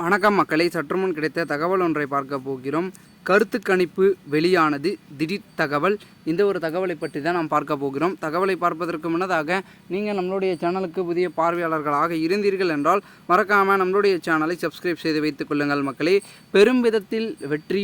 வணக்கம் மக்களை, சற்றுமுன் கிடைத்த தகவல் ஒன்றை பார்க்க போகிறோம். கருத்து கணிப்பு வெளியானது, திடீர் தகவல். இந்த ஒரு தகவலை பற்றி தான் நாம் பார்க்க போகிறோம். தகவலை பார்ப்பதற்கு முன்னதாக நீங்கள் நம்மளுடைய சேனலுக்கு புதிய பார்வையாளர்களாக இருந்தீர்கள் என்றால் மறக்காமல் நம்மளுடைய சேனலை சப்ஸ்கிரைப் செய்து வைத்துக் கொள்ளுங்கள் மக்களே. பெரும் விதத்தில் வெற்றி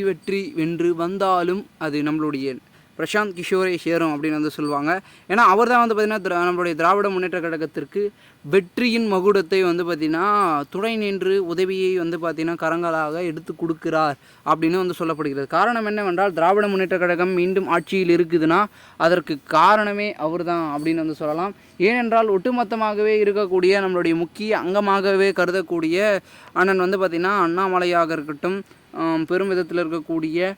வென்று வந்தாலும் அது நம்மளுடைய பிரசாந்த் கிஷோரை சேரும் அப்படின்னு சொல்லுவாங்க. ஏன்னா அவர் தான் பார்த்திங்கன்னா நம்மளுடைய திராவிட முன்னேற்ற கழகத்திற்கு வெற்றியின் மகுடத்தை பார்த்திங்கன்னா துணை நின்று உதவியை பார்த்திங்கன்னா கரங்களாக எடுத்து கொடுக்கிறார் அப்படின்னு சொல்லப்படுகிறது. காரணம் என்னவென்றால், திராவிட முன்னேற்ற கழகம் மீண்டும் ஆட்சியில் இருக்குதுன்னா அதற்கு காரணமே அவர் தான் அப்படின்னு சொல்லலாம். ஏனென்றால் ஒட்டுமொத்தமாகவே இருக்கக்கூடிய நம்மளுடைய முக்கிய அங்கமாகவே கருதக்கூடிய அண்ணன் பார்த்திங்கன்னா அண்ணாமலையாக இருக்கட்டும், பெரும் விதத்தில் இருக்கக்கூடிய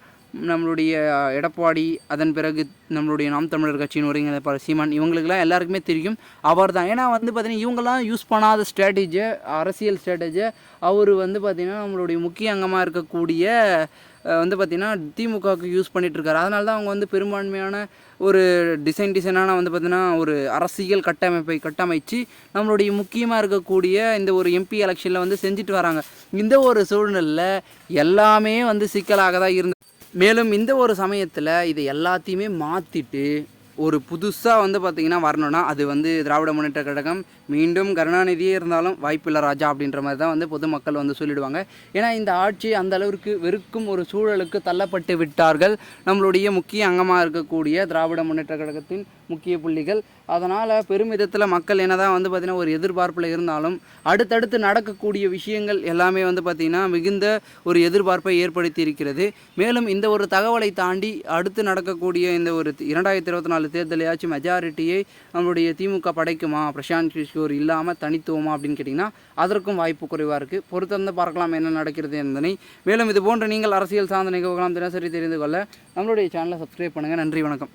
நம்மளுடைய எடப்பாடி, அதன் பிறகு நம்மளுடைய நாம் தமிழர் கட்சியின் ஒருங்கிணைப்பாளர் சீமான், இவங்களுக்கெல்லாம் எல்லாருக்குமே தெரியும் அவர் தான். ஏன்னா பார்த்திங்கன்னா இவங்கெல்லாம் யூஸ் பண்ணாத ஸ்ட்ராட்டஜியை, அரசியல் ஸ்ட்ராட்டஜியை அவர் பார்த்திங்கன்னா நம்மளுடைய முக்கிய அங்கமாக இருக்கக்கூடிய பார்த்திங்கன்னா திமுகவுக்கு யூஸ் பண்ணிகிட்ருக்காரு. அதனால தான் அவங்க பெரும்பான்மையான ஒரு டிசைனான பார்த்திங்கன்னா ஒரு அரசியல் கட்டமைச்சு நம்மளுடைய முக்கியமாக இருக்கக்கூடிய இந்த ஒரு எம்பி எலெக்ஷனில் செஞ்சுட்டு வராங்க. இந்த ஒரு சூழ்நிலையில் எல்லாமே சிக்கலாக தான் இருந்தது. மேலும் இந்த ஒரு சமயத்தில் இதை எல்லாத்தையுமே மாற்றிட்டு ஒரு புதுசாக பார்த்திங்கன்னா வரணும்னா அது திராவிட முன்னேற்ற கழகம் மீண்டும் கருணாநிதியே இருந்தாலும் வாய்ப்பில்லை ராஜா அப்படின்ற மாதிரி தான் பொதுமக்கள் சொல்லிடுவாங்க. ஏன்னா இந்த ஆட்சி அந்த அளவிற்கு வெறுக்கும் ஒரு சூழலுக்கு தள்ளப்பட்டு விட்டார்கள் நம்மளுடைய முக்கிய அங்கமாக இருக்கக்கூடிய திராவிட முன்னேற்ற கழகத்தின் முக்கிய புள்ளிகள். அதனால் பெருமிதத்தில் மக்கள் என்ன தான் பார்த்திங்கன்னா ஒரு எதிர்பார்ப்பில் இருந்தாலும் அடுத்தடுத்து நடக்கக்கூடிய விஷயங்கள் எல்லாமே பார்த்திங்கன்னா மிகுந்த ஒரு எதிர்பார்ப்பை ஏற்படுத்தி இருக்கிறது. மேலும் இந்த ஒரு தகவலை தாண்டி அடுத்து நடக்கக்கூடிய இந்த ஒரு 2024 தேர்தலையாச்சும் மெஜாரிட்டியை நம்மளுடைய திமுக படைக்குமா, பிரசாந்த் கிஷோர் இல்லாமல் தனித்துவமா அப்படின்னு கேட்டிங்கன்னா அதற்கும் வாய்ப்பு குறைவாக இருக்குது. பொறுத்திருந்து பார்க்கலாம் என்ன நடக்கிறது என்பதனை. மேலும் இது போன்ற நீங்கள் அரசியல் சார்ந்த நிகழ்வுகளாம் தினசரி தெரிந்து கொள்ள நம்மளுடைய சேனலை சப்ஸ்கிரைப் பண்ணுங்கள். நன்றி, வணக்கம்.